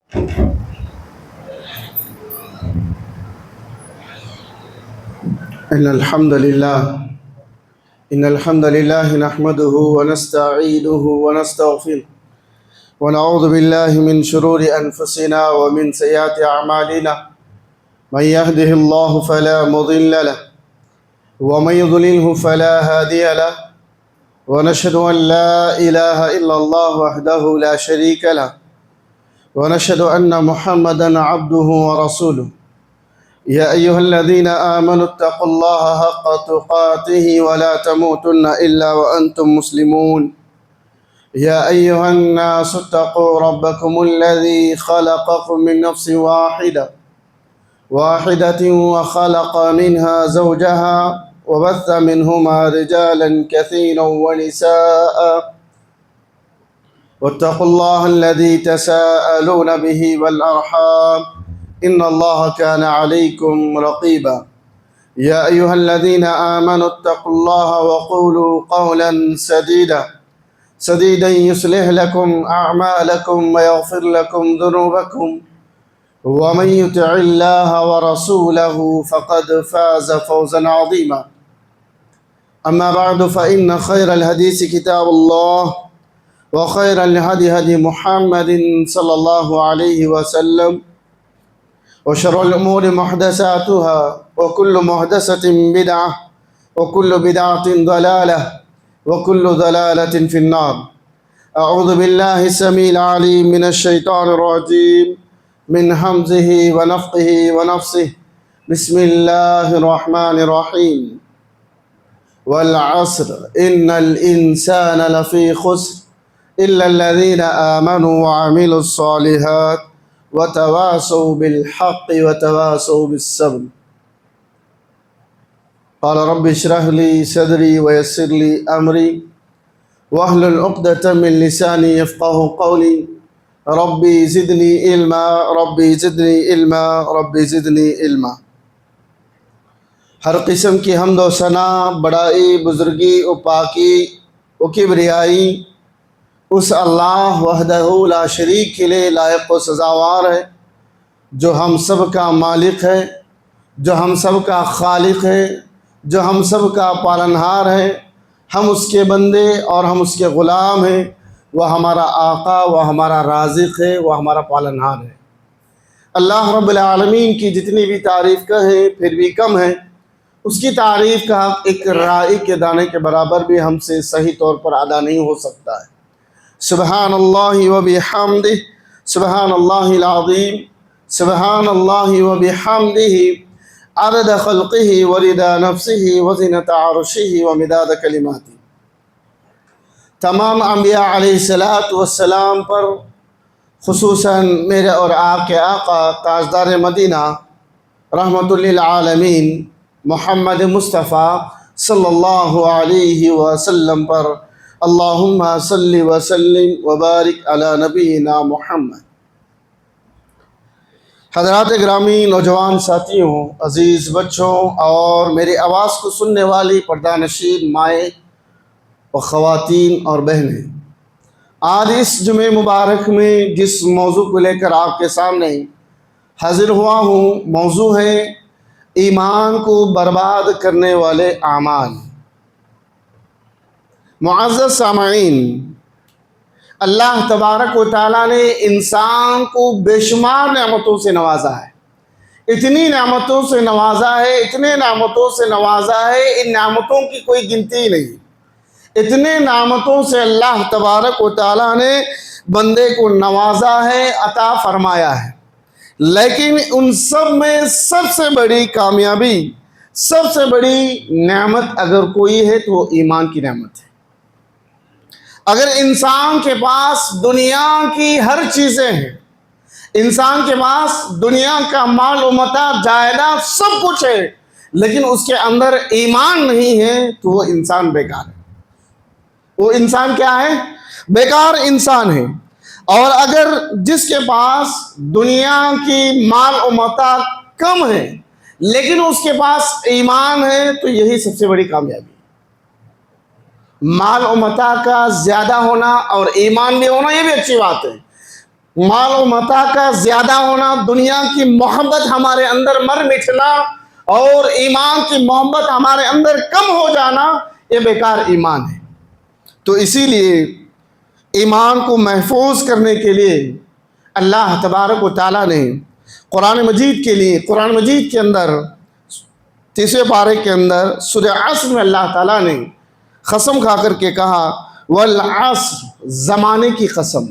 إن الحمد لله نحمده ونستعينه ونستغفره ونعوذ بالله من شرور أنفسنا ومن سيئات أعمالنا. من يهده الله فلا مضل له ومن يضلله فلا هادي له، ونشهد أن لا إله إلا الله وحده لا شريك له، ونشهد أن محمدا عبده ورسوله. يا أيها الذين آمنوا اتقوا الله حق تقاته ولا تموتن إلا وأنتم مسلمون. يا أيها الناس اتقوا ربكم الذي خلقكم من نفس واحدة وخلق منها زوجها وبث منهما رجالا كثيرا ونساء، واتقوا الله الذي تساءلون به والأرحام إن الله كان عليكم رقيبا. يا أيها الذين آمنوا اتقوا الله وقولوا قولا سديدا يصلح لكم أعمالكم ويغفر لكم ذنوبكم، ومن يطع الله ورسوله فقد فاز فوزا عظيما. أما بعد، فإن خير الحديث كتاب الله، وخير الهدي هدي محمد صلى الله عليه وسلم، وشر الأمور محدثاتها، وكل محدثة بدعة، وكل بدعة ضلالة، وكل ضلالة في النار. أعوذ بالله السميع العليم من الشيطان الرجيم، من همزه ونفخه ونفثه. بسم الله الرحمن الرحيم. والعصر إن الإنسان لفي خسر إلا الذين آمنوا وعملوا الصالحات وتواصوا بالحق وتواصوا بالصبر. قال رب اشرح لي صدري ويسر لي أمري واحلل عقدة من لساني يفقه قولي. ربي زدني علما ربی زدنی علما ربی زدنی علما. ہر قسم کی حمد و ثنا، بڑائی، بزرگی و پاکی و کبریائی اس اللہ وحدہ لا شریک کے لیے لائق و سزاوار ہے، جو ہم سب کا مالک ہے، جو ہم سب کا خالق ہے، جو ہم سب کا پالنہار ہے. ہم اس کے بندے اور ہم اس کے غلام ہیں. وہ ہمارا آقا، وہ ہمارا رازق ہے، وہ ہمارا پالنہار ہے. اللہ رب العالمین کی جتنی بھی تعریف کہیں پھر بھی کم ہے. اس کی تعریف کا حق ایک رائی کے دانے کے برابر بھی ہم سے صحیح طور پر ادا نہیں ہو سکتا ہے. سبحان اللہ و بحمدہ، سبحان اللہ العظیم، سبحان اللہ و بحمدہ، عدد خلقہ ورضا نفسہ وزنۃ عرشہ ومداد کلماتہ. تمام انبیاء علیہ الصلاۃ والسلام پر، خصوصاً میرے اور آپ کے آقا تاجدار مدینہ رحمۃ للعالمین محمد مصطفیٰ صلی اللہ علیہ وسلم پر اللہم صلی وسلم وبارک علی نبینا محمد. حضرات گرامی، نوجوان ساتھیوں، عزیز بچوں اور میری آواز کو سننے والی پردہ نشین مائیں اور خواتین اور بہنیں، آج اس جمعہ مبارک میں جس موضوع کو لے کر آپ کے سامنے حاضر ہوا ہوں، موضوع ہے ایمان کو برباد کرنے والے اعمال. معزز سامعین، اللہ تبارک و تعالیٰ نے انسان کو بے شمار نعمتوں سے نوازا ہے. اتنی نعمتوں سے نوازا ہے، اتنے نعمتوں سے نوازا ہے، ان نعمتوں کی کوئی گنتی نہیں. اتنے نعمتوں سے اللہ تبارک و تعالیٰ نے بندے کو نوازا ہے، عطا فرمایا ہے. لیکن ان سب میں سب سے بڑی کامیابی، سب سے بڑی نعمت اگر کوئی ہے تو وہ ایمان کی نعمت ہے. اگر انسان کے پاس دنیا کی ہر چیزیں ہیں، انسان کے پاس دنیا کا مال و متاع، جائیداد، سب کچھ ہے، لیکن اس کے اندر ایمان نہیں ہے تو وہ انسان بیکار ہے. وہ انسان کیا ہے؟ بیکار انسان ہے. اور اگر جس کے پاس دنیا کی مال و متاع کم ہے لیکن اس کے پاس ایمان ہے تو یہی سب سے بڑی کامیابی. مال و متاع کا زیادہ ہونا اور ایمان بھی ہونا یہ بھی اچھی بات ہے، مال و متاع کا زیادہ ہونا، دنیا کی محبت ہمارے اندر مر مٹنا اور ایمان کی محبت ہمارے اندر کم ہو جانا، یہ بیکار ایمان ہے۔ تو اسی لیے ایمان کو محفوظ کرنے کے لیے اللہ تبارک و تعالیٰ نے قرآن مجید کے لیے، قرآن مجید کے اندر 30ویں پارے کے اندر سورہ عصر میں اللہ تعالیٰ نے قسم کھا کر کے کہا والعصر، زمانے کی قسم،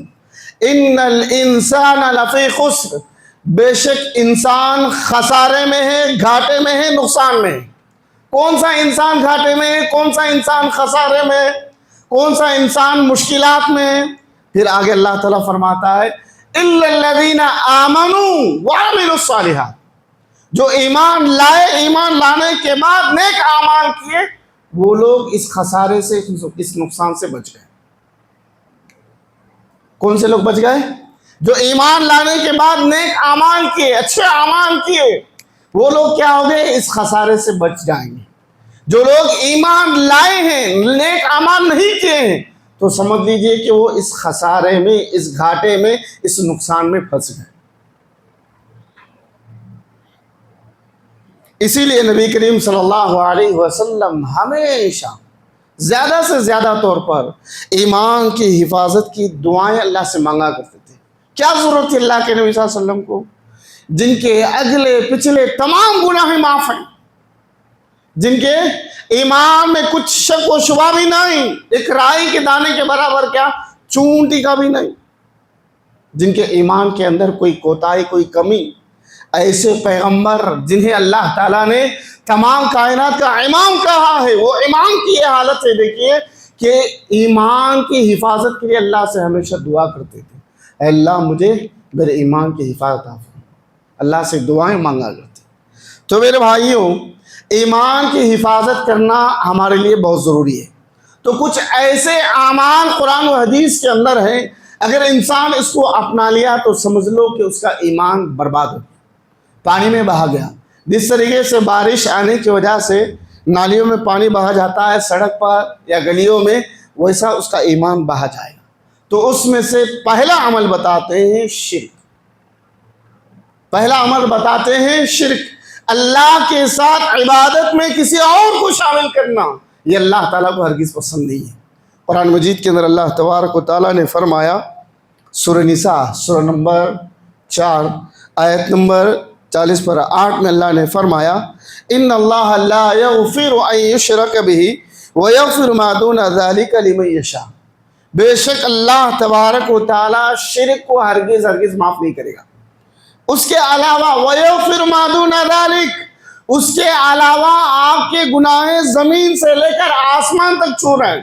ان الانسان لفی خسر، بے شک انسان خسارے میں ہے، گھاٹے میں ہے، نقصان میں ہے۔ کون سا انسان گھاٹے میں ہے؟ کون سا انسان خسارے میں ہے؟ کون سا انسان مشکلات میں ہے؟ پھر آگے اللہ تعالیٰ فرماتا ہے الا الذین آمنوا وعملوا الصالحات، جو ایمان لائے، ایمان لانے کے بعد نیک اعمال کیے، وہ لوگ اس خسارے سے، اس نقصان سے بچ گئے۔ کون سے لوگ بچ گئے؟ جو ایمان لانے کے بعد نیک اعمال کیے، اچھے اعمال کیے، وہ لوگ کیا ہو گئے؟ اس خسارے سے بچ جائیں گے۔ جو لوگ ایمان لائے ہیں، نیک اعمال نہیں کیے ہیں، تو سمجھ لیجئے کہ وہ اس خسارے میں، اس گھاٹے میں، اس نقصان میں پھنس گئے۔ اسی لیے نبی کریم صلی اللہ علیہ وسلم ہمیشہ زیادہ سے زیادہ طور پر ایمان کی حفاظت کی دعائیں اللہ سے مانگا کرتے تھے۔ کیا ضرورت تھی اللہ کے نبی صلی اللہ علیہ وسلم کو، جن کے اگلے پچھلے تمام گناہ معاف ہیں، جن کے ایمان میں کچھ شک و شبہ بھی نہیں، ایک رائی کے دانے کے برابر، کیا چونٹی کا بھی نہیں، جن کے ایمان کے اندر کوئی کوتاہی، کوئی کمی، ایسے پیغمبر جنہیں اللہ تعالیٰ نے تمام کائنات کا امام کہا ہے، وہ امام کی یہ حالت ہے۔ دیکھیے کہ ایمان کی حفاظت کے لیے اللہ سے ہمیشہ دعا کرتے تھے، اے اللہ مجھے میرے ایمان کی حفاظت عطا فرما، اللہ سے دعائیں مانگا کرتے۔ تو میرے بھائیوں، ایمان کی حفاظت کرنا ہمارے لیے بہت ضروری ہے۔ تو کچھ ایسے اعمال قرآن و حدیث کے اندر ہیں، اگر انسان اس کو اپنا لیا تو سمجھ لو کہ اس کا ایمان برباد ہو گیا، پانی میں بہا گیا۔ جس طریقے سے بارش آنے کی وجہ سے نالیوں میں پانی بہا جاتا ہے، سڑک پر یا گلیوں میں، ویسا اس کا ایمان بہا جائے گا۔ تو اس میں سے پہلا عمل بتاتے ہیں شرک، پہلا عمل بتاتے ہیں شرک، اللہ کے ساتھ عبادت میں کسی اور کو شامل کرنا، یہ اللہ تعالیٰ کو ہرگز پسند نہیں ہے۔ قرآن مجید کے اندر اللہ تبارک و تعالیٰ نے فرمایا، سورہ نساء سورہ نمبر 4 آیت نمبر 40 پر 8 میں اللہ نے فرمایا ان اللہ لا یغفر ان یشرک بہ ویغفر ما دون ذلک لمن یشاء، بے شک اللہ تبارک و تعالیٰ شرک کو ہرگز معاف نہیں کرے گا۔ اس کے علاوہ ویغفر ما دون ذلک، اس کے علاوہ آپ کے گناہ زمین سے لے کر آسمان تک چھو رہے ہیں۔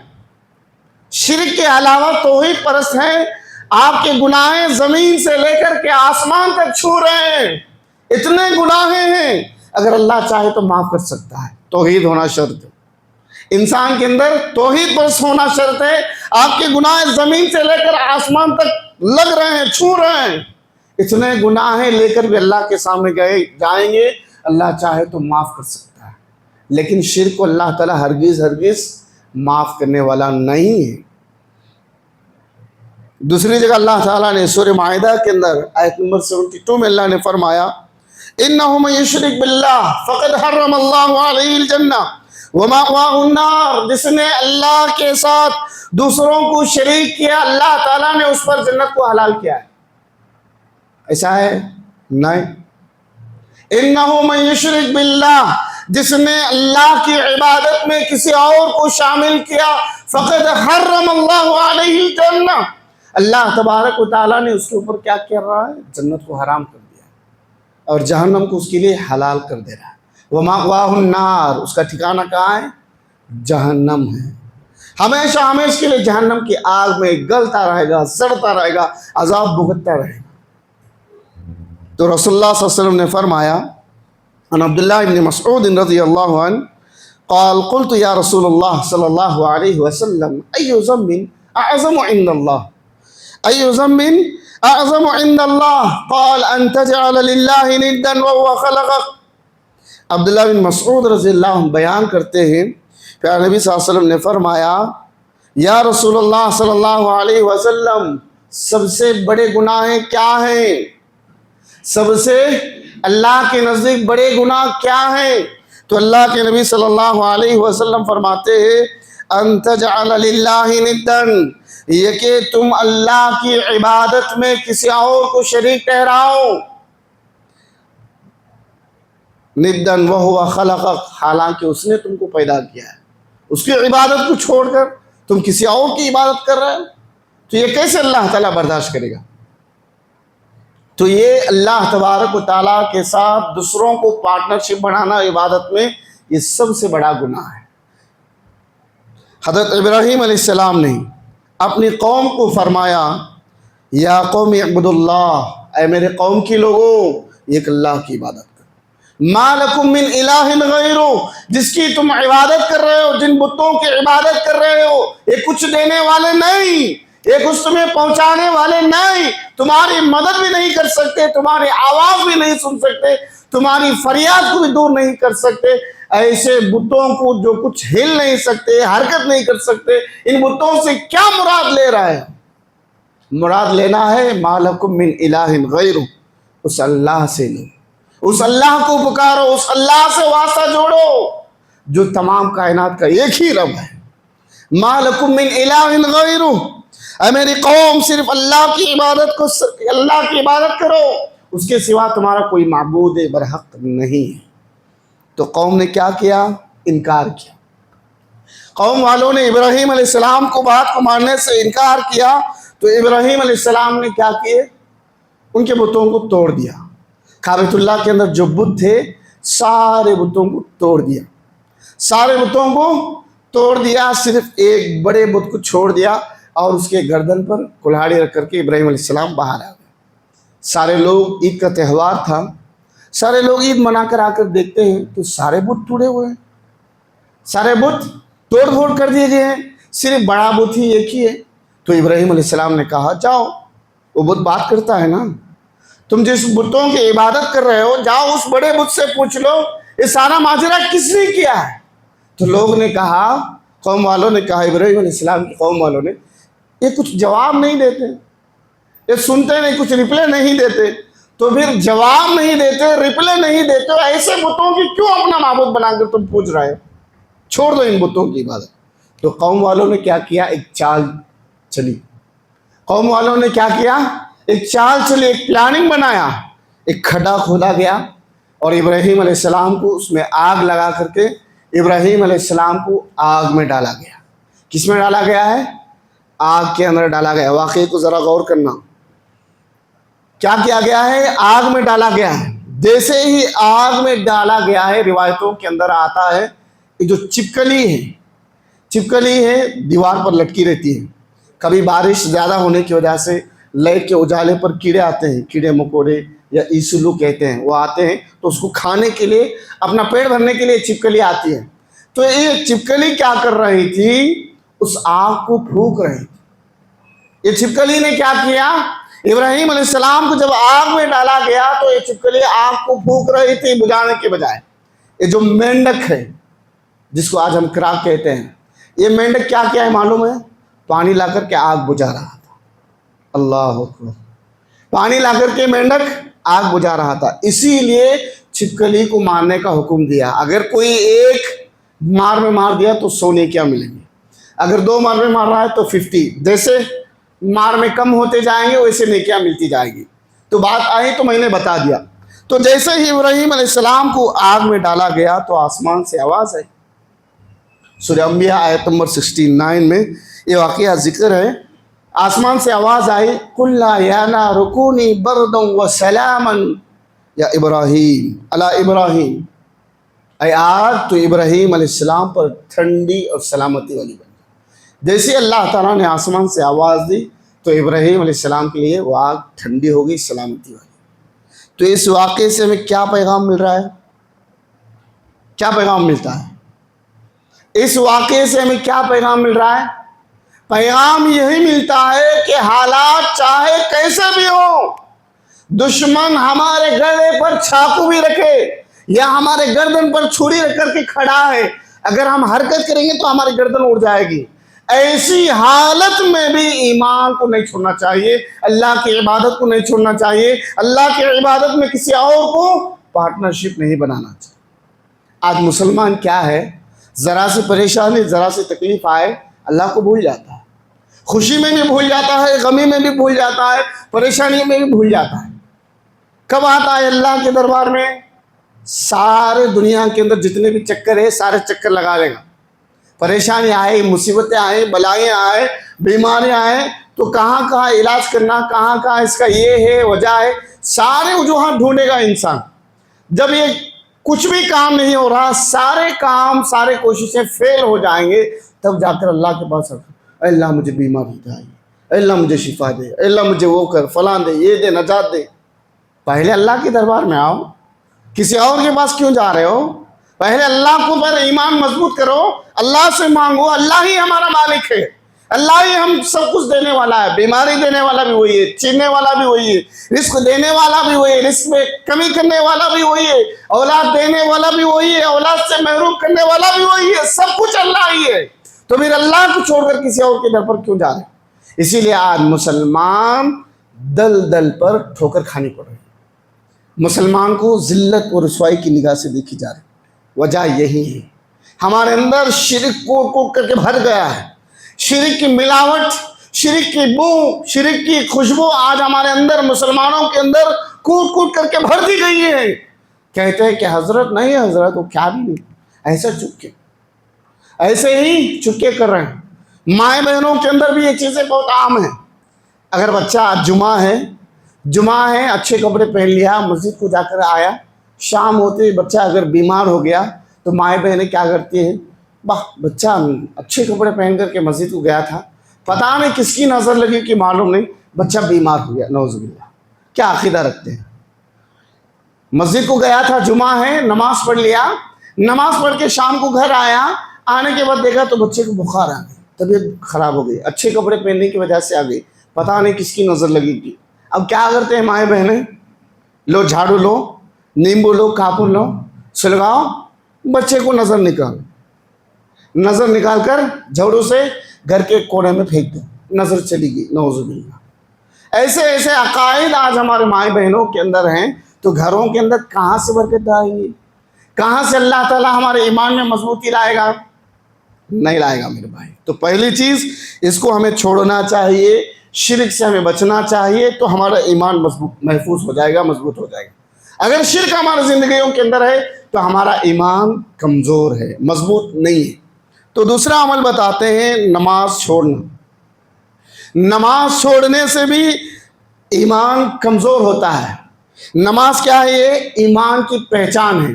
شرک کے علاوہ توحید پرست ہیں، آپ کے گناہ زمین سے لے کر کے آسمان تک چھو رہے ہیں، اتنے گناہ ہیں، اگر اللہ چاہے تو معاف کر سکتا ہے۔ توحید ہونا شرط ہے، انسان کے اندر توحید پرست ہونا شرط ہے۔ آپ کے گناہ زمین سے لے کر آسمان تک لگ رہے ہیں، چھو رہے ہیں، اتنے گناہ لے کر بھی اللہ کے سامنے جائیں گے، اللہ چاہے تو معاف کر سکتا ہے، لیکن شرک کو اللہ تعالیٰ ہرگز معاف کرنے والا نہیں ہے۔ دوسری جگہ اللہ تعالیٰ نے سورہ مائدہ کے اندر آیت نمبر 72 میں اللہ نے فرمایا انہ من یشرک باللہ فقد حرم اللہ علیہ الجنہ ومأواہ النار، جس نے اللہ کے ساتھ دوسروں کو شریک کیا، اللہ تعالیٰ نے اس پر جنت کو حلال کیا ہے۔ ایسا ہے؟ نہیں۔ انہ من یشرک باللہ، جس نے اللہ کی عبادت میں کسی اور کو شامل کیا، فقد حرم اللہ علیہ الجنہ، اللہ تبارک و تعالیٰ نے اس کے اوپر کیا کر رہا ہے؟ جنت کو حرام کر دیا ہے، اور جہنم کو اس کے لیے حلال کر دے رہا ہے۔ وَمَأْوَاهُ النَّارُ، اس کا ٹھکانہ کہاں ہے؟ جہنم ہے، ہمیشہ کے لیے جہنم کی آگ میں گلتا رہے گا، سڑتا رہے گا، عذاب بھگتتا رہے گا۔ تو رسول اللہ صلی اللہ علیہ وسلم نے فرمایا عن عبداللہ بن مسعود رضی اللہ عنہ قال قلت یا رسول اللہ صلی اللہ علیہ وسلم ای ذنب اعظم عند اللہ، ای ذنب اعظم عند اللہ قال ان تجعل للہ ندا وهو خلقک۔ عبداللہ بن مسعود رضی اللہ عنہ بیان کرتے ہیں کہ نبی صلی اللہ علیہ وسلم نے فرمایا یا رسول اللہ صلی اللہ علیہ وسلم، سب سے بڑے گناہ کیا ہیں؟ سب سے اللہ کے نزدیک بڑے گناہ کیا ہیں؟ تو اللہ کے نبی صلی اللہ علیہ وسلم فرماتے ہیں ان تجعل للہ ندًا، یہ کہ تم اللہ کی عبادت میں کسی اور کو شریک ٹھہراؤ. ندًا وہو خلقک، حالانکہ اس نے تم کو پیدا کیا ہے. اس کی عبادت کو چھوڑ کر تم کسی اور کی عبادت کر رہے ہو، تو یہ کیسے اللہ تعالیٰ برداشت کرے گا؟ تو یہ اللہ تبارک و تعالیٰ کے ساتھ دوسروں کو پارٹنرشپ بنانا عبادت میں، یہ سب سے بڑا گناہ ہے. حضرت ابراہیم علیہ السلام نے اپنی قوم کو فرمایا یا قوم اعبدوا اللہ، اے میرے قوم کی لوگوں، ایک اللہ کی عبادت کرو. ما لکم من الہ غیرہ، جس کی تم عبادت کر رہے ہو، جن بتوں کی عبادت کر رہے ہو، یہ کچھ دینے والے نہیں، یہ کچھ تمہیں پہنچانے والے نہیں، تمہاری مدد بھی نہیں کر سکتے، تمہاری آواز بھی نہیں سن سکتے، تمہاری فریاد کو بھی دور نہیں کر سکتے. ایسے بتوں کو جو کچھ ہل نہیں سکتے، حرکت نہیں کر سکتے، ان بتوں سے کیا مراد لے رہا ہے؟ مراد لینا ہے ما لکم من الہ غیرہ، اس اللہ سے لو، اس اللہ کو پکارو، اس اللہ سے واسطہ جوڑو جو تمام کائنات کا ایک ہی رب ہے. ما لکم من الہ غیرہ، اے میری قوم صرف اللہ کی عبادت کرو، اس کے سوا تمہارا کوئی معبود برحق نہیں ہے. تو قوم نے کیا کیا؟ انکار کیا. قوم والوں نے ابراہیم علیہ السلام کو بات کو ماننے سے انکار کیا. تو ابراہیم علیہ السلام نے کیا کیے؟ ان کے بتوں کو توڑ دیا. کعبۃ اللہ کے اندر جو بت تھے سارے بتوں کو توڑ دیا، سارے بتوں کو توڑ دیا، صرف ایک بڑے بت کو چھوڑ دیا اور اس کے گردن پر کلہاڑی رکھ کر کے ابراہیم علیہ السلام باہر آ گئے. سارے لوگ، عید کا تہوار تھا، سارے لوگ عید منا کر آ کر دیکھتے ہیں تو سارے بت ٹوٹے ہوئے ہیں، سارے بت توڑ پھوڑ کر دیے گئے ہیں، صرف بڑا بت ہی ایک ہی ہے. تو ابراہیم علیہ السلام نے کہا جاؤ، وہ بت بات کرتا ہے نا، تم جس بتوں کی عبادت کر رہے ہو جاؤ اس بڑے بت سے پوچھ لو یہ سارا ماجرا کس نے کیا ہے. تو لوگ نے کہا، قوم والوں نے کہا، ابراہیم علیہ السلام کی قوم والوں نے، یہ کچھ جواب نہیں دیتے، یہ سنتے نہیں، کچھ رپلے نہیں دیتے. تو پھر جواب نہیں دیتے، رپلے نہیں دیتے، ایسے بتوں کی کیوں اپنا معبود بنا کر تم پوچھ رہے ہو؟ چھوڑ دو ان بتوں کی عبادت. تو قوم والوں نے کیا کیا؟ ایک چال چلی. قوم والوں نے کیا کیا؟ ایک چال چلی، ایک پلاننگ بنایا. ایک کھڈا کھودا گیا اور ابراہیم علیہ السلام کو اس میں آگ لگا کر کے ابراہیم علیہ السلام کو آگ میں ڈالا گیا. کس میں ڈالا گیا ہے؟ آگ کے اندر ڈالا گیا. واقعی کو ذرا غور کرنا، کیا کیا گیا ہے؟ آگ میں ڈالا گیا ہے. جیسے ہی آگ میں ڈالا گیا ہے، روایتوں کے اندر آتا ہے کہ جو چپکلی ہے دیوار پر لٹکی رہتی ہے. کبھی بارش زیادہ ہونے کی وجہ سے لائٹ کے اجالے پر کیڑے آتے ہیں، کیڑے مکوڑے یا ایسلو کہتے ہیں، وہ آتے ہیں تو اس کو کھانے کے لیے، اپنا پیٹ بھرنے کے لیے چپکلی آتی ہے. تو یہ چپکلی کیا کر رہی تھی؟ اس آگ کو پھونک رہی تھی. یہ چپکلی نے کیا کیا؟ ابراہیم علیہ السلام کو جب آگ میں ڈالا گیا تو یہ چپکلی آگ کو پھونک رہی تھی بجھانے کے بجائے. یہ جو مینڈک ہے جس کو آج ہم کراک کہتے ہیں، یہ مینڈک کیا کیا ہے معلوم ہے؟ پانی لا کر کے آگ بجھا رہا تھا. اللہ اکبر، پانی لا کر کے مینڈک آگ بجھا رہا تھا. اسی لیے چھپکلی کو مارنے کا حکم دیا. اگر کوئی ایک مار میں مار دیا تو 100 نیکیاں ملیں گی، اگر 2 مار میں مار رہا ہے تو 50. جیسے مار میں کم ہوتے جائیں گے ویسے نیکیاں ملتی جائے گی. تو بات آئی تو میں نے بتا دیا. تو جیسے ہی ابراہیم علیہ السلام کو آگ میں ڈالا گیا تو آسمان سے آواز آئی. سورہ انبیاء آیت نمبر 69 میں یہ واقعہ ذکر ہے. آسمان سے آواز آئی، قُلْنَا يَا نَارُ كُونِي بَرْدًا وَسَلَامًا یا ابراہیم علی ابراہیم، اے آگ تو ابراہیم علیہ السلام پر ٹھنڈی اور سلامتی والی بن. جیسے اللہ تعالیٰ نے آسمان سے آواز دی تو ابراہیم علیہ السلام کے لیے وہ آگ ٹھنڈی ہو گئی، سلامتی والی. تو اس واقعے سے ہمیں کیا پیغام مل رہا ہے؟ کیا پیغام ملتا ہے اس واقعے سے؟ ہمیں کیا پیغام مل رہا ہے؟ پیغام یہی ملتا ہے کہ حالات چاہے کیسے بھی ہو، دشمن ہمارے گردے پر چاقو بھی رکھے یا ہمارے گردن پر چھری رکھ کر کے کھڑا ہے، اگر ہم حرکت کریں گے تو ہماری گردن اڑ جائے گی. ایسی حالت میں بھی ایمان کو نہیں چھوڑنا چاہیے، اللہ کی عبادت کو نہیں چھوڑنا چاہیے، اللہ کی عبادت میں کسی اور کو پارٹنرشپ نہیں بنانا چاہیے۔ آج مسلمان کیا ہے، ذرا سی پریشانی، ذرا سی تکلیف آئے اللہ کو بھول جاتا ہے، خوشی میں بھی بھول جاتا ہے، غمی میں بھی بھول جاتا ہے، پریشانی میں بھی بھول جاتا ہے۔ کب آتا ہے اللہ کے دربار میں؟ سارے دنیا کے اندر جتنے بھی چکر ہے سارے چکر لگا لے گا، پریشانی آئے، مصیبتیں آئے، بلائیں آئے، بیماریاں آئے تو کہاں کہاں علاج کرنا، کہاں کہاں اس کا یہ ہے، وجہ ہے، سارے وجوہات ڈھونڈے گا انسان۔ جب یہ کچھ بھی کام نہیں ہو رہا، سارے کام، سارے کوششیں فیل ہو جائیں گے، تب جا کر اللہ کے پاس اے اللہ مجھے بیماری دے، اے اللہ مجھے شفا دے، اے اللہ مجھے وہ کر، فلاں دے، یہ دے، نجات دے۔ پہلے اللہ کے دربار میں آؤ، کسی اور کے پاس کیوں جا رہے ہو؟ پہلے اللہ کو پر ایمان مضبوط کرو، اللہ سے مانگو، اللہ ہی ہمارا مالک ہے، اللہ ہی ہم سب کچھ دینے والا ہے، بیماری دینے والا بھی وہی ہے، چھیننے والا بھی وہی ہے، رزق دینے والا بھی وہی ہے، رزق میں کمی کرنے والا بھی وہی ہے، اولاد دینے والا بھی وہی ہے، اولاد سے محروم کرنے والا بھی وہی ہے، سب کچھ اللہ ہی ہے۔ تو پھر اللہ کو چھوڑ کر کسی اور کے در پر کیوں جا رہے ہیں؟ اسی لیے آج مسلمان دل دل پر ٹھوکر کھانی پڑ رہی ہے، مسلمان کو ذلت اور رسوائی کی نگاہ سے دیکھی جا رہی ہے۔ وجہ یہی ہے، ہمارے اندر شرک کوٹ کوٹ کر کے بھر گیا ہے، شرک کی ملاوٹ، شرک کی بو، شرک کی خوشبو آج ہمارے اندر، مسلمانوں کے اندر کوٹ کوٹ کر کے بھر دی گئی ہے۔ کہتے ہیں کہ حضرت نہیں، حضرت وہ کیا بھی نہیں، ایسے چپکے، ایسے ہی چپکے کر رہے ہیں۔ مائیں بہنوں کے اندر بھی یہ چیزیں بہت عام ہیں۔ اگر بچہ آج جمعہ ہے، اچھے کپڑے پہن لیا، مسجد کو جا کر آیا، شام ہوتے بچہ اگر بیمار ہو گیا تو مائیں بہنیں کیا کرتی ہیں؟ بچہ اچھے کپڑے پہن کر کے مسجد کو گیا تھا، پتہ نہیں کس کی نظر لگی کہ معلوم نہیں، بچہ بیمار ہو گیا، نعوذ باللہ۔ کیا عقیدہ رکھتے ہیں؟ مسجد کو گیا تھا، جمعہ ہے، نماز پڑھ لیا، نماز پڑھ کے شام کو گھر آیا، آنے کے بعد دیکھا تو بچے کو بخار آ گئی، طبیعت خراب ہو گئی، اچھے کپڑے پہننے کی وجہ سے آ گئی، پتہ نہیں کس کی نظر لگی تھی۔ اب کیا کرتے ہیں مائیں بہنیں؟ لو جھاڑو لو، نیمبو لو، کاپور لو، سلگاؤ، بچے کو نظر نکال کر جھاڑو سے گھر کے کونے میں پھینک دو، نظر چلی گئی، نعوذ باللہ۔ ایسے ایسے عقائد آج ہمارے مائیں بہنوں کے اندر ہیں، تو گھروں کے اندر کہاں سے برکت آئے گی؟ کہاں سے اللہ تعالیٰ ہمارے ایمان میں مضبوطی لائے گا؟ نہیں لائے گا میرے بھائی۔ تو پہلی چیز، اس کو ہمیں چھوڑنا چاہیے، شرک سے ہمیں بچنا چاہیے، تو ہمارا ایمان محفوظ ہو جائے گا، مضبوط ہو جائے گا۔ اگر شرک ہماری زندگیوں کے اندر ہے تو ہمارا ایمان کمزور ہے، مضبوط نہیں ہے۔ تو دوسرا عمل بتاتے ہیں، نماز چھوڑنا۔ نماز چھوڑنے سے بھی ایمان کمزور ہوتا ہے۔ نماز کیا ہے؟ یہ ایمان کی پہچان ہے۔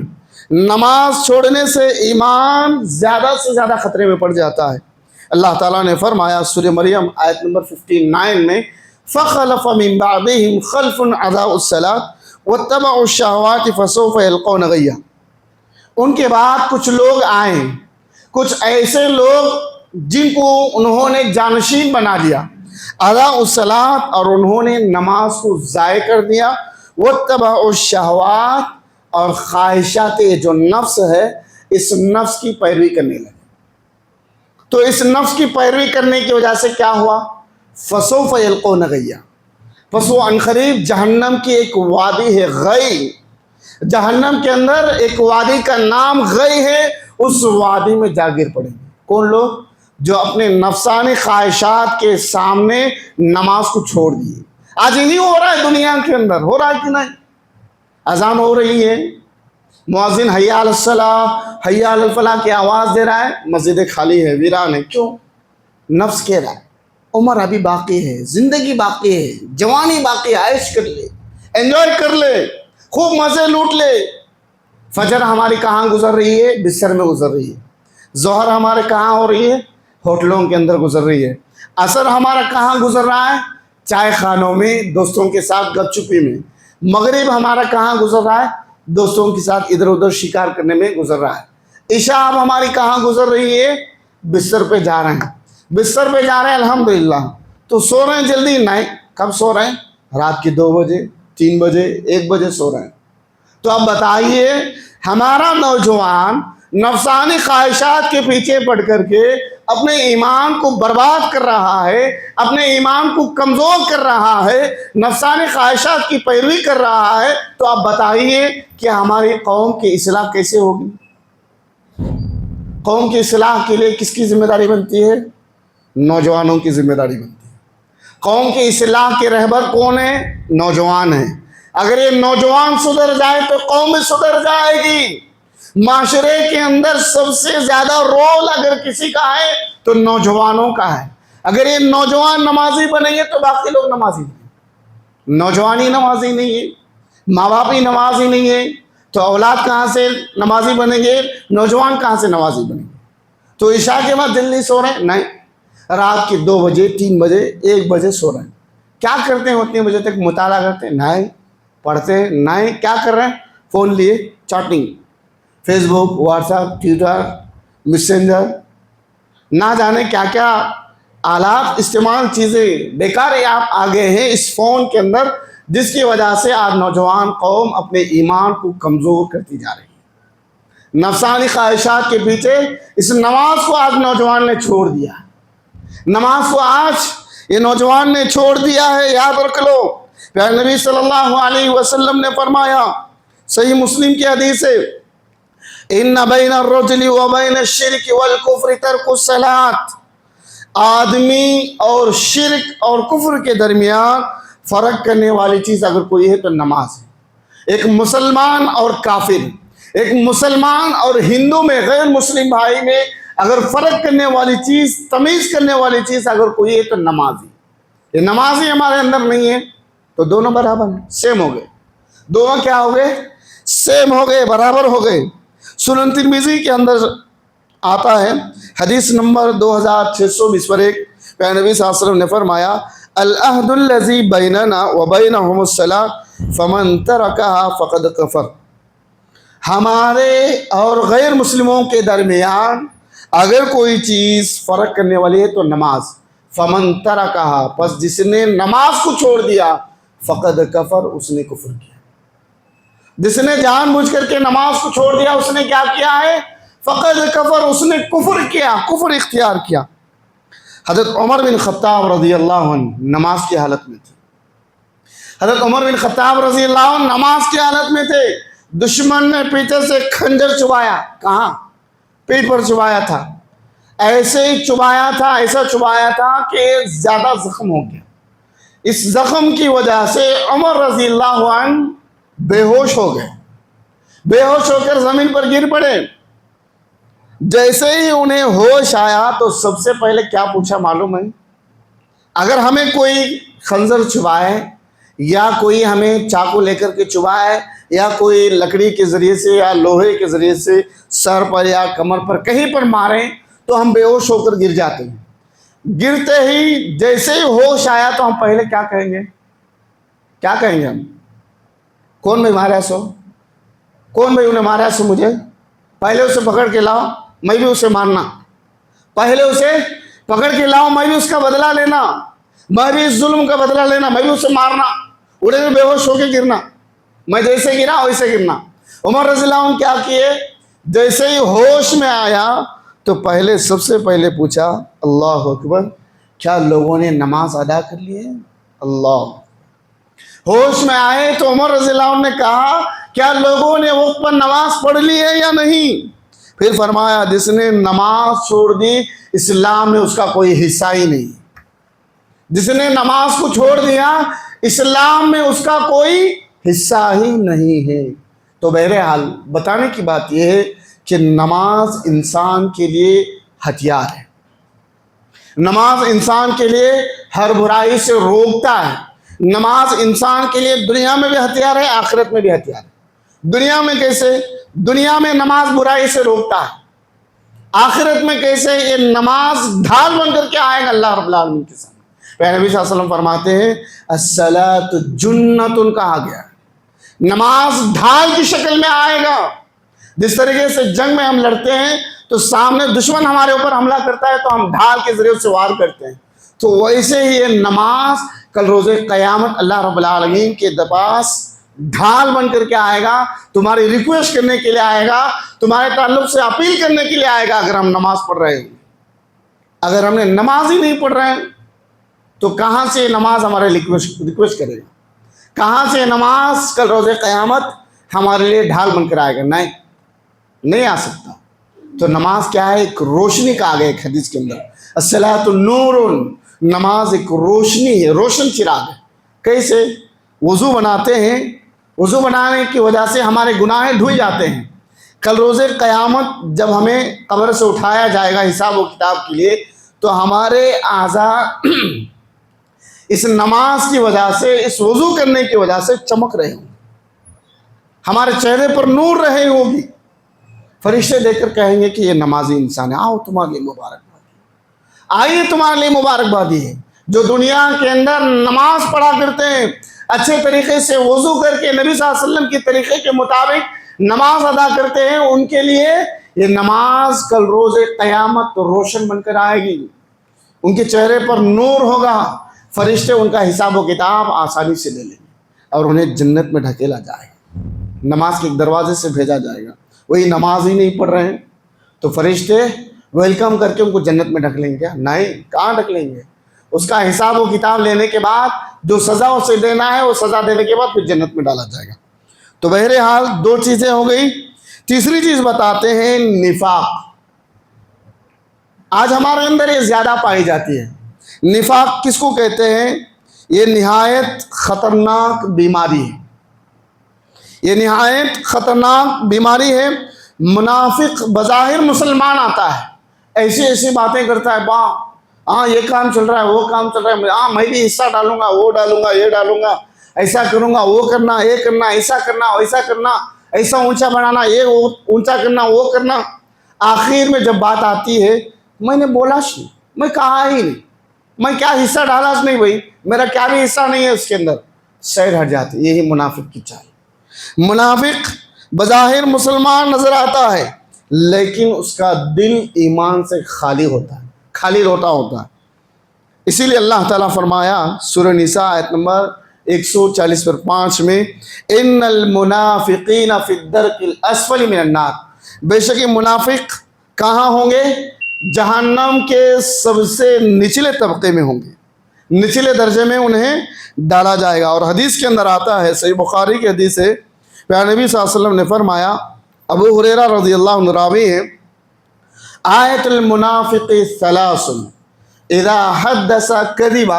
نماز چھوڑنے سے ایمان زیادہ سے زیادہ خطرے میں پڑ جاتا ہے۔ اللہ تعالیٰ نے فرمایا سورہ مریم آیت نمبر 59 میں، فَخَلَفَ مِن بَعْدِهِمْ خَلْفٌ أَضَاعُوا الصَّلَاةَ وَاتَّبَعُوا الشَّهَوَاتِ فَسَوْفَ يَلْقَوْنَ غَيًّا۔ ان کے بعد کچھ لوگ آئے، کچھ ایسے لوگ جن کو انہوں نے جانشین بنا دیا، اضاعوا الصلاۃ، اور انہوں نے نماز کو ضائع کر دیا، واتبعوا الشہوات، اور خواہشات جو نفس ہے، اس نفس کی پیروی کرنے لگے۔ تو اس نفس کی پیروی کرنے کی وجہ سے کیا ہوا؟ فسوف یلقون غیا، پس وہ عنقریب جہنم کی ایک وادی ہے، غی، جہنم کے اندر ایک وادی کا نام غی ہے، اس وادی میں جا گر پڑیں گے۔ کون لوگ؟ جو اپنے نفسانی خواہشات کے سامنے نماز کو چھوڑ دیے۔ آج یہی ہو رہا ہے دنیا کے اندر، ہو رہا ہے کہ نہیں؟ اذان ہو رہی ہے، مؤذن حی علی الصلاۃ، حی علی الفلاح کی آواز دے رہا ہے، مسجد خالی ہے، ویران ہے۔ کیوں؟ نفس کہہ رہا ہے عمر ابھی باقی ہے، زندگی باقی ہے، جوانی باقی ہے، عیش کر لے، انجوائے کر لے، خوب مزے لوٹ لے۔ فجر ہماری کہاں گزر رہی ہے؟ بستر میں گزر رہی ہے۔ ظہر ہمارے کہاں ہو رہی ہے؟ ہوٹلوں کے اندر گزر رہی ہے۔ عصر ہمارا کہاں گزر رہا ہے؟ چائے خانوں میں، دوستوں کے ساتھ گپ چپی میں۔ مغرب ہمارا کہاں گزر رہا ہے؟ دوستوں کے ساتھ ادھر ادھر شکار کرنے میں گزر رہا ہے۔ عشاء اب ہماری کہاں گزر رہی ہے؟ بستر پہ جا رہے ہیں، بستر پہ جا رہے ہیں الحمدللہ۔ تو سو رہے ہیں جلدی؟ نہیں۔ کب سو رہے ہیں؟ رات کی 2 بجے، 3 بجے، 1 بجے سو رہے ہیں۔ تو اب بتائیے، ہمارا نوجوان نفسانی خواہشات کے پیچھے پڑ کر کے اپنے ایمان کو برباد کر رہا ہے، اپنے ایمان کو کمزور کر رہا ہے، نفسانی خواہشات کی پیروی کر رہا ہے، تو آپ بتائیے کہ ہماری قوم کی اصلاح کیسے ہوگی؟ قوم کی اصلاح کے لیے کس کی ذمہ داری بنتی ہے؟ نوجوانوں کی ذمہ داری بنتی ہے۔ قوم کی اصلاح کے رہبر کون ہیں؟ نوجوان ہیں۔ اگر یہ نوجوان سدھر جائے تو قوم سدھر جائے گی۔ معاشرے کے اندر سب سے زیادہ رول اگر کسی کا ہے تو نوجوانوں کا ہے۔ اگر یہ نوجوان نمازی بنیں گے تو باقی لوگ نمازی نہیں۔ نوجوان ہی نمازی نہیں ہے، ماں باپ ہی نمازی نہیں ہے، تو اولاد کہاں سے نمازی بنیں گے؟ نوجوان کہاں سے نمازی بنیں گے؟ تو عشاء کے بعد جلدی سو رہے ہیں؟ نہیں، رات کے 2 بجے 3 بجے 1 بجے سو رہے ہیں۔ کیا کرتے ہیں اتنے بجے تک؟ مطالعہ کرتے ہیں؟ نہیں۔ پڑھتے ہیں؟ نہیں۔ کیا کر رہے ہیں؟ فون لیے چیٹنگ، فیس بک، واٹس ایپ، ٹویٹر، میسنجر، نہ جانے کیا کیا آلات استعمال چیزیں بیکار آپ آگے ہیں اس فون کے اندر، جس کی وجہ سے آج نوجوان قوم اپنے ایمان کو کمزور کرتی جا رہی ہے۔ نفسانی خواہشات کے پیچھے اس نماز کو آج نوجوان نے چھوڑ دیا، نماز کو آج یہ نوجوان نے چھوڑ دیا ہے۔ یاد رکھ لو، پیارے نبی صلی اللہ علیہ وسلم نے فرمایا، صحیح مسلم کی حدیث ہے، ان بین الرجل وبین الشرک والکفر ترک الصلاۃ، آدمی اور شرک اور کفر کے درمیان فرق کرنے والی چیز اگر کوئی ہے تو نماز ہے۔ ایک مسلمان اور کافر، ایک مسلمان اور ہندو میں، غیر مسلم بھائی میں اگر فرق کرنے والی چیز، تمیز کرنے والی چیز اگر کوئی ہے تو نماز ہے۔ یہ نماز ہی ہمارے اندر نہیں ہے تو دونوں برابر ہیں، سیم ہو گئے۔ دونوں کیا ہو گئے؟ سیم ہو گئے، برابر ہو گئے۔ سنن ترمذی کے اندر آتا ہے، حدیث نمبر 2621 پیارے نبی صلی اللہ علیہ وسلم نے فرمایا، العہد الذی بیننا وبینہم الصلاۃ فمن ترکہا فقد کفر۔ ہمارے اور غیر مسلموں کے درمیان اگر کوئی چیز فرق کرنے والی ہے تو نماز، فمن ترکہا، پس جس نے نماز کو چھوڑ دیا، فقد کفر، اس نے کفر کیا۔ جس نے جان بوجھ کر کے نماز کو چھوڑ دیا، اس نے کیا کیا ہے؟ فقد کفر، اس نے کفر کیا، کفر اختیار کیا۔ حضرت عمر بن خطاب رضی اللہ عنہ نماز کی حالت میں تھے۔ حضرت عمر بن خطاب رضی اللہ عنہ نماز کی حالت میں تھے، دشمن نے پیچھے سے خنجر چبایا، کہاں؟ پیٹ پر چبایا تھا، ایسے ہی چبایا تھا، ایسا چبایا تھا کہ زیادہ زخم ہو گیا۔ اس زخم کی وجہ سے عمر رضی اللہ عنہ بے ہوش ہو گئے، بے ہوش ہو کر زمین پر گر پڑے۔ جیسے ہی انہیں ہوش آیا تو سب سے پہلے کیا پوچھا معلوم ہے؟ اگر ہمیں کوئی خنجر چبائے یا کوئی ہمیں چاقو لے کر کے چبائے یا کوئی لکڑی کے ذریعے سے یا لوہے کے ذریعے سے سر پر یا کمر پر کہیں پر ماریں تو ہم بے ہوش ہو کر گر جاتے ہیں۔ گرتے ہی جیسے ہی ہوش آیا تو ہم پہلے کیا کہیں گے؟ کیا کہیں گے ہم؟ کون بھائی مارا سو؟ کون بھائی انہیں مارا سو؟ مجھے پہلے اسے پکڑ کے لاؤ، میں بھی اسے مارنا، پہلے اسے پکڑ کے لاؤ، میں بھی اس کا بدلہ لینا، میں بھی اس ظلم کا بدلہ لینا، میں بھی اسے مارنا، انہیں بھی بے ہوش ہو کے گرنا، میں جیسے گرا ویسے گرنا۔ عمر رضی اللہ عنہ کیا کیے؟ جیسے ہی ہوش میں آیا تو پہلے سب سے پہلے پوچھا، اللہ اکبر، کیا لوگوں نے نماز ادا کر لی ہے؟ اللہ، ہوش میں آئے تو عمر رضی اللہ عنہ نے کہا، کیا لوگوں نے وقت پر نماز پڑھ لی ہے یا نہیں؟ پھر فرمایا، جس نے نماز چھوڑ دی اسلام میں اس کا کوئی حصہ ہی نہیں۔ جس نے نماز کو چھوڑ دیا اسلام میں اس کا کوئی حصہ ہی نہیں ہے۔ تو بہرحال بتانے کی بات یہ ہے کہ نماز انسان کے لیے ہتھیار ہے۔ نماز انسان کے لیے ہر برائی سے روکتا ہے۔ نماز انسان کے لیے دنیا میں بھی ہتھیار ہے، آخرت میں بھی ہتھیار ہے۔ دنیا میں کیسے؟ دنیا میں نماز برائی سے روکتا ہے، آخرت میں کیسے؟ یہ نماز ڈھال بن کر کے آئے گا اللہ رب العالمین کے سامنے۔ پیارے نبی صلی اللہ علیہ وسلم فرماتے ہیں، الصلاۃ جنۃ، کہا گیا نماز ڈھال کی شکل میں آئے گا۔ جس طریقے سے جنگ میں ہم لڑتے ہیں تو سامنے دشمن ہمارے اوپر حملہ کرتا ہے تو ہم ڈھال کے ذریعے سے وار کرتے ہیں، تو ویسے ہی یہ نماز کل روز قیامت اللہ رب العالمین کے پاس ڈھال بن کر کے آئے گا، تمہاری ریکویسٹ کرنے کے لیے آئے گا، تمہارے تعلق سے اپیل کرنے کے لیے آئے گا اگر ہم نماز پڑھ رہے ہیں۔ اگر ہم نے نماز ہی نہیں پڑھ رہے ہیں تو کہاں سے نماز ہمارے ریکویسٹ کرے گا؟ کہاں سے نماز کل روز قیامت ہمارے لیے ڈھال بن کر آئے گا؟ نہیں آ سکتا۔ تو نماز کیا ہے؟ ایک روشنی کا آگے ایک حدیث کے اندر، الصلاۃ نور، نماز ایک روشنی ہے، روشن چراغ ہے۔ کیسے؟ وضو بناتے ہیں، وضو بنانے کی وجہ سے ہمارے گناہ دھوئے جاتے ہیں۔ کل روز قیامت جب ہمیں قبر سے اٹھایا جائے گا حساب و کتاب کے لیے، تو ہمارے اعضاء اس نماز کی وجہ سے، اس وضو کرنے کی وجہ سے چمک رہے ہوں، ہمارے چہرے پر نور رہے ہوگی۔ فرشتے دیکھ کر کہیں گے کہ یہ نمازی انسان ہے، آؤ تمہارے لیے مبارکباد، آئیے تمہارے لیے مبارکبادی ہے۔ جو دنیا کے اندر نماز پڑھا کرتے ہیں، اچھے طریقے سے وضو کر کے نبی صلی اللہ علیہ وسلم کے طریقے کے مطابق نماز ادا کرتے ہیں، ان کے لیے یہ نماز کل روز قیامت روشن بن کر آئے گی، ان کے چہرے پر نور ہوگا، فرشتے ان کا حساب و کتاب آسانی سے لے لیں گے اور انہیں جنت میں ڈھکیلا جائے گا، نماز کے ایک دروازے سے بھیجا جائے گا۔ وہی نماز ہی نہیں پڑھ رہے ہیں تو فرشتے ویلکم کر کے ان کو جنت میں ڈھکلیں گے کیا؟ نہیں، کہاں ڈھکلیں گے؟ اس کا حساب و کتاب لینے کے بعد جو سزا اسے دینا ہے وہ سزا دینے کے بعد پھر جنت میں ڈالا جائے گا۔ تو بہرحال دو چیزیں ہو گئی۔ تیسری چیز بتاتے ہیں نفاق۔ آج ہمارے اندر یہ زیادہ پائی جاتی ہے۔ نفاق کس کو کہتے ہیں؟ یہ نہایت خطرناک بیماری ہے، یہ نہایت خطرناک بیماری ہے۔ منافق بظاہر مسلمان آتا ہے، ایسی ایسی باتیں کرتا ہے، ہاں یہ کام چل رہا ہے، وہ کام چل رہا ہے، ہاں میں بھی حصہ ڈالوں گا، وہ ڈالوں گا، یہ ڈالوں گا، ایسا کروں گا، وہ کرنا، یہ کرنا، ایسا کرنا، ویسا کرنا، ایسا اونچا بنانا، یہ اونچا کرنا، وہ کرنا۔ آخر میں جب بات آتی ہے، میں نے بولا نہیں، میں کہا ہی نہیں، میں کیا حصہ ڈالا نہیں بھائی، میرا کیا بھی حصہ نہیں ہے اس کے اندر، سیر ہٹ جاتی۔ یہی منافق کی چال۔ منافق بظاہر مسلمان نظر آتا ہے لیکن اس کا دل ایمان سے خالی ہوتا ہے، خالی روتا ہوتا ہے۔ اسی لیے اللہ تعالیٰ فرمایا سورہ نساء آیت نمبر 140/5 میں، ان المنافقین فی الدرک الاسفل من النار، بے شک یہ منافق کہاں ہوں گے؟ جہنم کے سب سے نچلے طبقے میں ہوں گے، نچلے درجے میں انہیں ڈالا جائے گا۔ اور حدیث کے اندر آتا ہے، صحیح بخاری کی حدیث ہے، پیارے نبی صلی اللہ علیہ وسلم نے فرمایا، ابو ہریرہ رضی اللہ عنہ راوی ہے، آیت المنافق ثلاث، اذا حدث کذب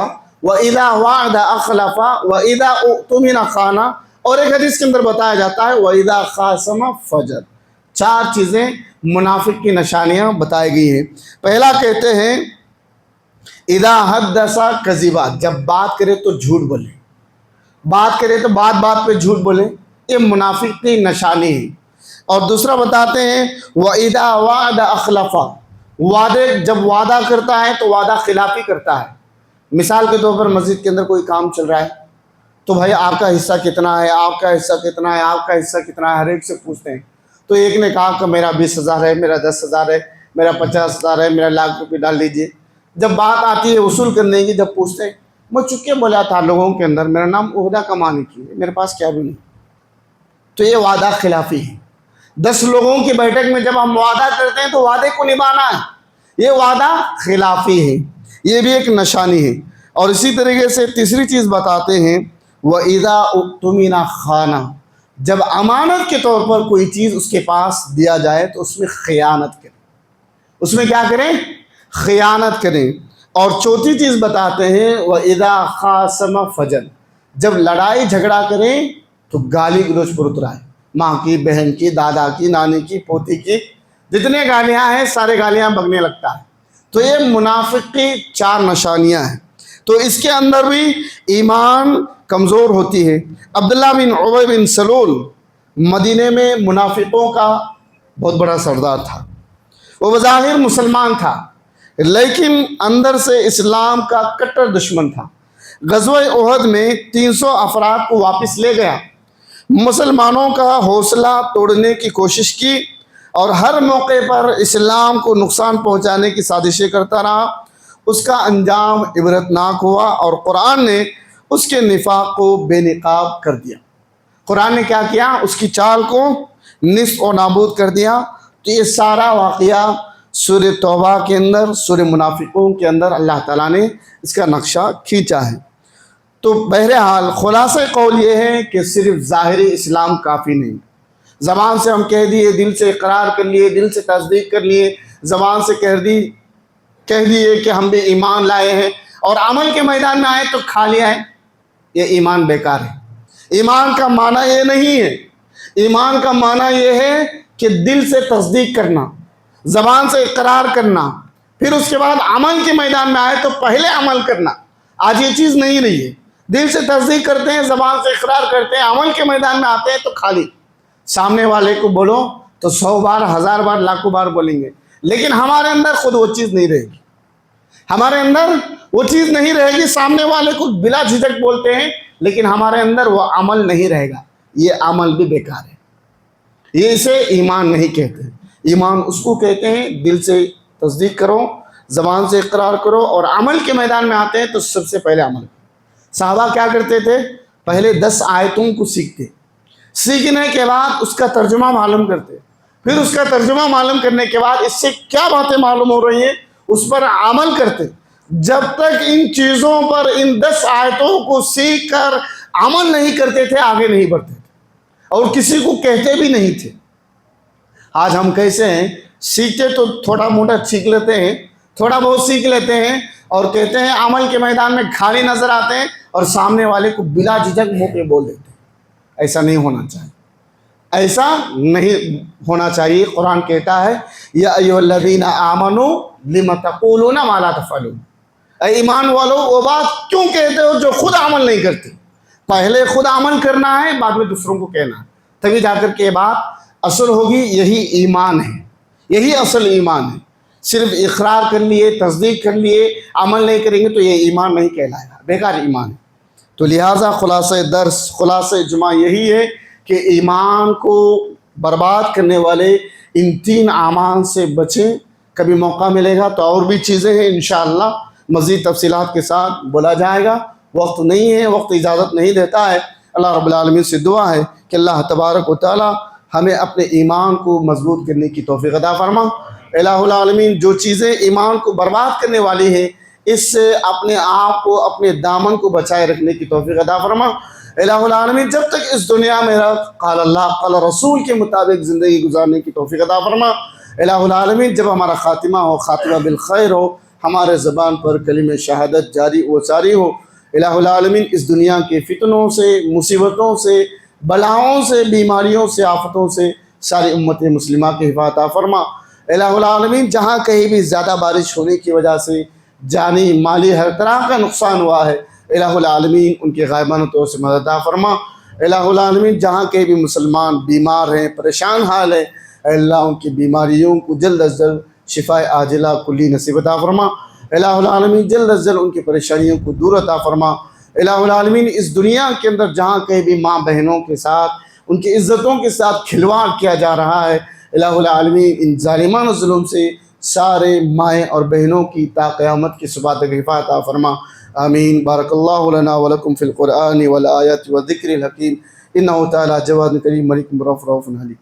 واذا وعد اخلف واذا اؤتمن خان، اور ایک حدیث کے اندر بتایا جاتا ہے واذا خاصم فجر۔ چار چیزیں منافق کی نشانیاں بتائی گئی ہیں۔ پہلا کہتے ہیں اذا حدث کذب، جب بات کرے تو جھوٹ بولے، بات کرے تو بات بات پہ جھوٹ بولے، یہ منافق کی نشانی ہے۔ اور دوسرا بتاتے ہیں وَإِذَا وَعَدَ أَخْلَفَ، وعدے جب وعدہ کرتا ہے تو وعدہ خلافی کرتا ہے۔ مثال کے طور پر مسجد کے اندر کوئی کام چل رہا ہے تو بھائی آپ کا حصہ کتنا ہے، آپ کا حصہ کتنا ہے، آپ کا حصہ کتنا ہے، ہر ایک سے پوچھتے ہیں۔ تو ایک نے کہا کہ میرا 20,000 ہے، میرا 10,000 ہے، میرا 50,000 ہے، میرا 1,00,000 ڈال دیجیے۔ جب بات آتی ہے وصول کرنے کی، جب پوچھتے ہیں، میں چکے بولا تھا لوگوں کے اندر، میرا نام عہدہ کمانے کی ہے، میرے پاس کیا بھی نہیں۔ تو یہ وعدہ خلافی ہے۔ 10 لوگوں کی بیٹھک میں جب ہم وعدہ کرتے ہیں تو وعدے کو نبھانا ہے، یہ وعدہ خلافی ہے، یہ بھی ایک نشانی ہے۔ اور اسی طریقے سے تیسری چیز بتاتے ہیں وَإِذَا اؤْتُمِنَ خَانَ، جب امانت کے طور پر کوئی چیز اس کے پاس دیا جائے تو اس میں خیانت کریں، اس میں کیا کریں؟ خیانت کریں۔ اور چوتھی چیز بتاتے ہیں وَإِذَا خَاصَمَ فَجَرَ، جب لڑائی جھگڑا کریں تو گالی گلوچ پر اترائے، ماں کی، بہن کی، دادا کی، نانی کی، پوتی کی، جتنے گالیاں ہیں سارے گالیاں بکنے لگتا ہے۔ تو یہ منافق کی 4 نشانیاں ہیں۔ تو اس کے اندر بھی ایمان کمزور ہوتی ہے۔ عبداللہ بن ابی بن سلول مدینے میں منافقوں کا بہت بڑا سردار تھا، وہ بظاہر مسلمان تھا لیکن اندر سے اسلام کا کٹر دشمن تھا۔ غزوہ احد میں 300 افراد کو واپس لے گیا، مسلمانوں کا حوصلہ توڑنے کی کوشش کی اور ہر موقع پر اسلام کو نقصان پہنچانے کی سازشیں کرتا رہا۔ اس کا انجام عبرتناک ہوا اور قرآن نے اس کے نفاق کو بے نقاب کر دیا۔ قرآن نے کیا کیا؟ اس کی چال کو نصف و نابود کر دیا۔ تو یہ سارا واقعہ سورہ توبہ کے اندر، سورہ منافقون کے اندر اللہ تعالیٰ نے اس کا نقشہ کھینچا ہے۔ تو بہرحال خلاصہ قول یہ ہے کہ صرف ظاہری اسلام کافی نہیں۔ زبان سے ہم کہہ دیے، دل سے اقرار کر لیے، دل سے تصدیق کر لیے، زبان سے کہہ دیے کہ ہم بھی ایمان لائے ہیں، اور عمل کے میدان میں آئے تو کھا لیا ہے، یہ ایمان بیکار ہے۔ ایمان کا معنی یہ نہیں ہے، ایمان کا معنی یہ ہے کہ دل سے تصدیق کرنا، زبان سے اقرار کرنا، پھر اس کے بعد عمل کے میدان میں آئے تو پہلے عمل کرنا۔ آج یہ چیز نہیں رہی ہے، دل سے تصدیق کرتے ہیں، زبان سے اقرار کرتے ہیں، عمل کے میدان میں آتے ہیں تو خالی سامنے والے کو بولو تو 100 بار، 1000 بار، لاکھوں بار بولیں گے، لیکن ہمارے اندر خود وہ چیز نہیں رہے گی، ہمارے اندر وہ چیز نہیں رہے گی۔ سامنے والے کو بلا جھجک بولتے ہیں، لیکن ہمارے اندر وہ عمل نہیں رہے گا، یہ عمل بھی بیکار ہے، یہ اسے ایمان نہیں کہتے۔ ایمان اس کو کہتے ہیں دل سے تصدیق کرو، زبان سے اقرار کرو، اور عمل کے میدان میں آتے ہیں تو سب سے پہلے عمل۔ صحابہ کیا کرتے تھے؟ پہلے 10 آیتوں کو سیکھتے، سیکھنے کے بعد اس کا ترجمہ معلوم کرتے، پھر اس کا ترجمہ معلوم کرنے کے بعد اس سے کیا باتیں معلوم ہو رہی ہیں اس پر عمل کرتے۔ جب تک ان چیزوں پر، ان 10 آیتوں کو سیکھ کر عمل نہیں کرتے تھے، آگے نہیں بڑھتے تھے، اور کسی کو کہتے بھی نہیں تھے۔ آج ہم کیسے ہیں؟ سیکھتے تو تھوڑا موٹا سیکھ لیتے ہیں، تھوڑا بہت سیکھ لیتے ہیں، اور کہتے ہیں عمل کے میدان میں کھالی نظر آتے ہیں، اور سامنے والے کو بلا جھجک منہ پہ بول دیتے ہیں۔ ایسا نہیں ہونا چاہیے، ایسا نہیں ہونا چاہیے۔ قرآن کہتا ہے یا ایھا الذین آمنوا لم تقولون ما لا تفعلون، اے ایمان والو وہ بات کیوں کہتے ہو جو خود عمل نہیں کرتے؟ پہلے خود عمل کرنا ہے، بعد میں دوسروں کو کہنا ہے، تبھی جا کر کے یہ بات اصل ہوگی۔ یہی ایمان ہے، یہی اصل ایمان ہے۔ صرف اقرار کر لیے، تصدیق کر لیے، عمل نہیں کریں گے تو یہ ایمان نہیں کہلائے گا، بیکار ایمان ہے۔ تو لہٰذا خلاصہ درس، خلاصہ اجماع یہی ہے کہ ایمان کو برباد کرنے والے ان 3 اعمال سے بچیں۔ کبھی موقع ملے گا تو اور بھی چیزیں ہیں، انشاءاللہ مزید تفصیلات کے ساتھ بولا جائے گا، وقت نہیں ہے، وقت اجازت نہیں دیتا ہے۔ اللہ رب العالمین سے دعا ہے کہ اللہ تبارک و تعالی ہمیں اپنے ایمان کو مضبوط کرنے کی توفیق عطا فرما۔ الہ العالمین جو چیزیں ایمان کو برباد کرنے والی ہیں، اس سے اپنے آپ کو، اپنے دامن کو بچائے رکھنے کی توفیق عطا فرما۔ الہ العالمین جب تک اس دنیا میں قال اللہ قال رسول کے مطابق زندگی گزارنے کی توفیق عطا فرما۔ الہ العالمین جب ہمارا خاتمہ ہو، خاتمہ بالخیر ہو، ہمارے زبان پر کلمہ شہادت جاری و ساری ہو۔ الہ العالمین اس دنیا کے فتنوں سے، مصیبتوں سے، بلاؤں سے، بیماریوں سے، آفتوں سے ساری امت مسلمہ کی حفاظت عطا فرما۔ الہ العالمین جہاں کہیں بھی زیادہ بارش ہونے کی وجہ سے جانی، مالی، ہر طرح کا نقصان ہوا ہے، الہ العالمین ان کے غائبانہ طور سے مدد عطا فرما۔ الہ العالمین جہاں کہیں بھی مسلمان بیمار ہیں، پریشان حال ہیں، اے اللہ ان کی بیماریوں کو جلد از جلد شفاء عاجلہ کلی نصیب عطا فرما۔ الہ العالمین جلد از جلد ان کی پریشانیوں کو دور عطا فرما۔ الہ العالمین اس دنیا کے اندر جہاں کہیں بھی ماں بہنوں کے ساتھ، ان کی عزتوں کے ساتھ کھلواڑ کیا جا رہا ہے، الہ العالمین ان ظالمانہ ظلم سے سارے مائیں اور بہنوں کی تا قیامت کی صبح تک حفاظت عطا فرما۔ آمین۔ بارک اللہ لنا ولکم فی القرآن والآیات والذکر الحکیم، انہ تعالی جواد کریم ملک رؤوف رحیم۔